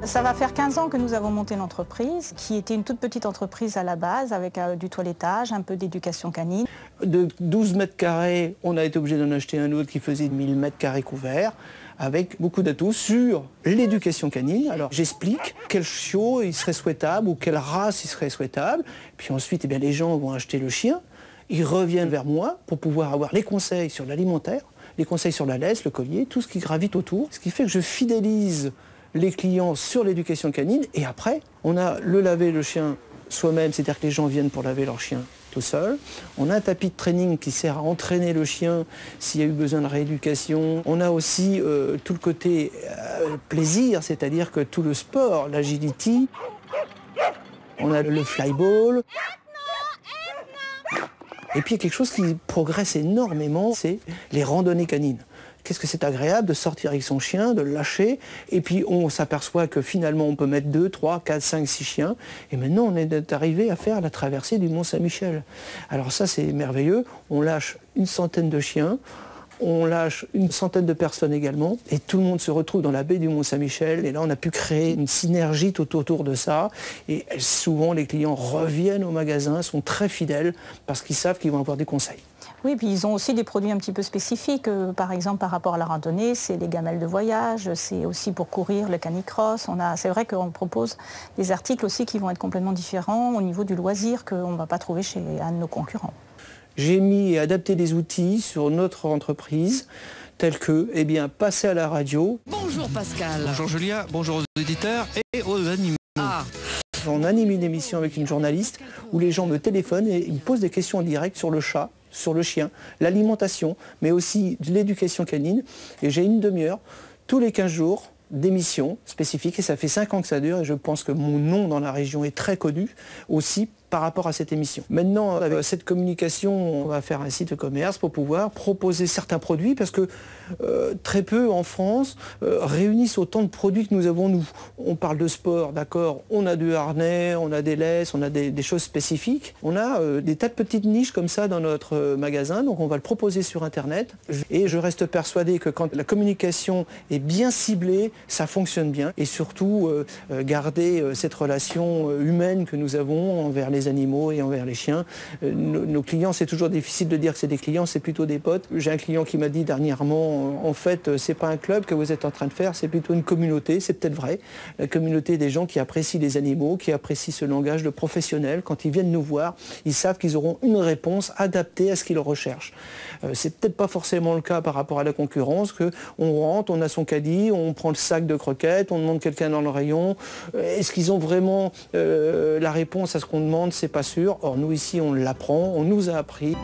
Ça va faire 15 ans que nous avons monté l'entreprise, qui était une toute petite entreprise à la base, avec du toilettage, un peu d'éducation canine. De 12 mètres carrés, on a été obligé d'en acheter un autre qui faisait 1000 mètres carrés couverts, avec beaucoup d'atouts sur l'éducation canine. Alors j'explique quel chiot il serait souhaitable ou quelle race il serait souhaitable. Puis ensuite, eh bien, les gens vont acheter le chien, ils reviennent vers moi pour pouvoir avoir les conseils sur l'alimentaire, les conseils sur la laisse, le collier, tout ce qui gravite autour. Ce qui fait que je fidélise les clients sur l'éducation canine. Et après, on a le laver le chien soi-même, c'est-à-dire que les gens viennent pour laver leur chien tout seul. On a un tapis de training qui sert à entraîner le chien s'il y a eu besoin de rééducation. On a aussi tout le côté plaisir, c'est-à-dire que tout le sport, l'agility. On a le flyball. Et puis il y a quelque chose qui progresse énormément, c'est les randonnées canines. Qu'est-ce que c'est agréable de sortir avec son chien, de le lâcher, et puis on s'aperçoit que finalement on peut mettre 2, 3, 4, 5, 6 chiens, et maintenant on est arrivé à faire la traversée du Mont-Saint-Michel. Alors ça c'est merveilleux, on lâche une centaine de chiens, on lâche une centaine de personnes également, et tout le monde se retrouve dans la baie du Mont-Saint-Michel, et là on a pu créer une synergie tout autour de ça, et souvent les clients reviennent au magasin, sont très fidèles, parce qu'ils savent qu'ils vont avoir des conseils. Oui, puis ils ont aussi des produits un petit peu spécifiques. Par exemple, par rapport à la randonnée, c'est les gamelles de voyage, c'est aussi pour courir le canicross. C'est vrai qu'on propose des articles aussi qui vont être complètement différents au niveau du loisir qu'on ne va pas trouver chez un de nos concurrents. J'ai mis et adapté des outils sur notre entreprise, tels que, passer à la radio. Bonjour Pascal. Bonjour Julia, bonjour aux éditeurs et aux animaux. On anime une émission avec une journaliste où les gens me téléphonent et ils me posent des questions en direct sur le chat, sur le chien, l'alimentation, mais aussi de l'éducation canine. Et j'ai une demi-heure, tous les 15 jours, d'émissions spécifiques. Et ça fait 5 ans que ça dure et je pense que mon nom dans la région est très connu aussi par rapport à cette émission. Maintenant, avec cette communication, on va faire un site de commerce pour pouvoir proposer certains produits parce que très peu en France réunissent autant de produits que nous avons nous. On parle de sport, d'accord, on a du harnais, on a des laisses, on a des choses spécifiques. On a des tas de petites niches comme ça dans notre magasin, donc on va le proposer sur Internet. Et je reste persuadé que quand la communication est bien ciblée, ça fonctionne bien. Et surtout, garder cette relation humaine que nous avons envers les animaux et envers les chiens. Nos clients, c'est toujours difficile de dire que c'est des clients, c'est plutôt des potes. J'ai un client qui m'a dit dernièrement, en fait, c'est pas un club que vous êtes en train de faire, c'est plutôt une communauté, c'est peut-être vrai. La communauté des gens qui apprécient les animaux, qui apprécient ce langage de professionnel. Quand ils viennent nous voir, ils savent qu'ils auront une réponse adaptée à ce qu'ils recherchent. C'est peut-être pas forcément le cas par rapport à la concurrence, qu'on rentre, on a son caddie, on prend le sac de croquettes, on demande quelqu'un dans le rayon. Est-ce qu'ils ont vraiment la réponse à ce qu'on demande? C'est pas sûr. Or, nous, ici, on l'apprend, on nous a appris.